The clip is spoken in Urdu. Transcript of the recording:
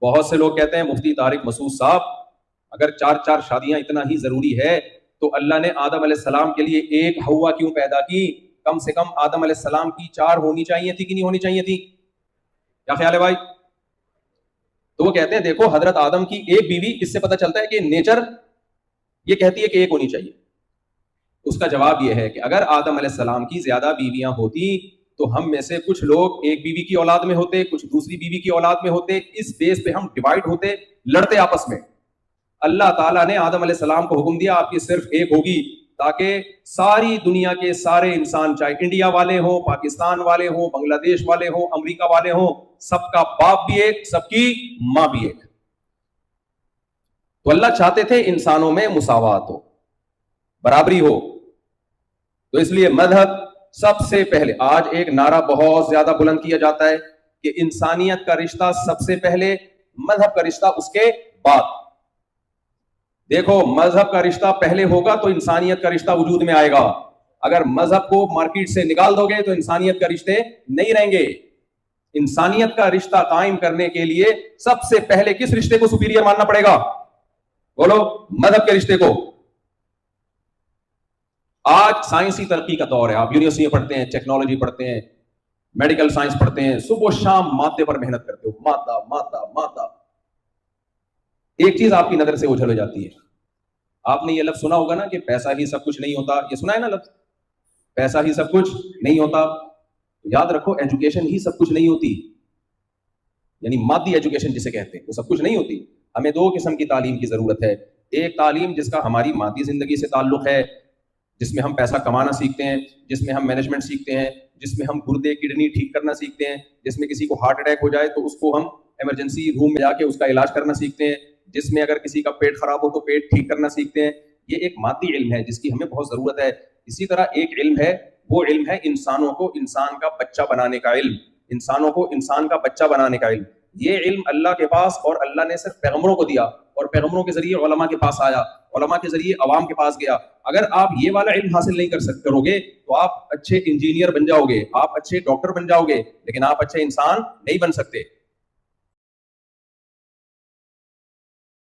بہت سے لوگ کہتے ہیں مفتی طارق مسعود صاحب اگر 4 شادیاں اتنا ہی ضروری ہے تو اللہ نے آدم علیہ السلام کے لیے ایک ہوا کیوں پیدا کی؟ کم سے کم آدم علیہ السلام کی 4 ہونی چاہیے تھی کہ نہیں ہونی چاہیے تھی؟ کیا خیال ہے بھائی؟ تو وہ کہتے ہیں دیکھو حضرت آدم کی ایک بیوی، اس سے پتہ چلتا ہے کہ نیچر یہ کہتی ہے کہ ایک ہونی چاہیے. اس کا جواب یہ ہے کہ اگر آدم علیہ السلام کی زیادہ بیویاں ہوتی تو ہم میں سے کچھ لوگ ایک بیوی کی اولاد میں ہوتے، کچھ دوسری بیوی کی اولاد میں ہوتے، اس بیس پہ ہم ڈیوائیڈ ہوتے، لڑتے آپس میں. اللہ تعالیٰ نے آدم علیہ السلام کو حکم دیا آپ کی صرف ایک ہوگی، تاکہ ساری دنیا کے سارے انسان، چاہے انڈیا والے ہوں، پاکستان والے ہوں، بنگلہ دیش والے ہوں، امریکہ والے ہوں، سب کا باپ بھی ایک، سب کی ماں بھی ایک. تو اللہ چاہتے تھے انسانوں میں مساوات ہو، برابری ہو. تو اس لیے مذہب سب سے پہلے، آج ایک نعرہ بہت زیادہ بلند کیا جاتا ہے کہ انسانیت کا رشتہ سب سے پہلے، مذہب کا رشتہ اس کے بعد. دیکھو مذہب کا رشتہ پہلے ہوگا تو انسانیت کا رشتہ وجود میں آئے گا. اگر مذہب کو مارکیٹ سے نکال دو گے تو انسانیت کا رشتے نہیں رہیں گے. انسانیت کا رشتہ قائم کرنے کے لیے سب سے پہلے کس رشتے کو سپیریئر ماننا پڑے گا؟ بولو، مذہب کے رشتے کو. آج سائنسی ترقی کا دور ہے، آپ یونیورسٹی میں پڑھتے ہیں، ٹیکنالوجی پڑھتے ہیں، میڈیکل سائنس پڑھتے ہیں، صبح و شام مادے پر محنت کرتے ہو، مادہ مادہ مادہ. ایک چیز آپ کی نظر سے اوجھل ہو جاتی ہے. آپ نے یہ لفظ سنا ہوگا نا کہ پیسہ ہی سب کچھ نہیں ہوتا. یہ سنا ہے نا لفظ، پیسہ ہی سب کچھ نہیں ہوتا. یاد رکھو ایجوکیشن ہی سب کچھ نہیں ہوتی، یعنی مادی ایجوکیشن جسے کہتے ہیں وہ سب کچھ نہیں ہوتی. ہمیں 2 قسم کی تعلیم کی ضرورت ہے. ایک تعلیم جس کا ہماری مادی زندگی سے تعلق ہے، جس میں ہم پیسہ کمانا سیکھتے ہیں، جس میں ہم مینجمنٹ سیکھتے ہیں، جس میں ہم گردے کڈنی ٹھیک کرنا سیکھتے ہیں، جس میں کسی کو ہارٹ اٹیک ہو جائے تو اس کو ہم ایمرجنسی روم میں جا کے اس کا علاج کرنا سیکھتے ہیں، جس میں اگر کسی کا پیٹ خراب ہو تو پیٹ ٹھیک کرنا سیکھتے ہیں. یہ ایک مادی علم ہے جس کی ہمیں بہت ضرورت ہے. اسی طرح ایک علم ہے، وہ علم ہے انسانوں کو انسان کا بچہ بنانے کا علم، انسانوں کو انسان کا بچہ بنانے کا علم. یہ علم اللہ کے پاس، اور اللہ نے صرف پیغمبروں کو دیا، اور پیغمبروں کے ذریعے علماء کے پاس آیا، علماء کے ذریعے عوام کے پاس گیا. اگر آپ یہ والا علم حاصل نہیں کرو گے تو آپ اچھے انجینئر بن جاؤ گے، آپ اچھے ڈاکٹر بن جاؤ گے، لیکن آپ اچھے انسان نہیں بن سکتے.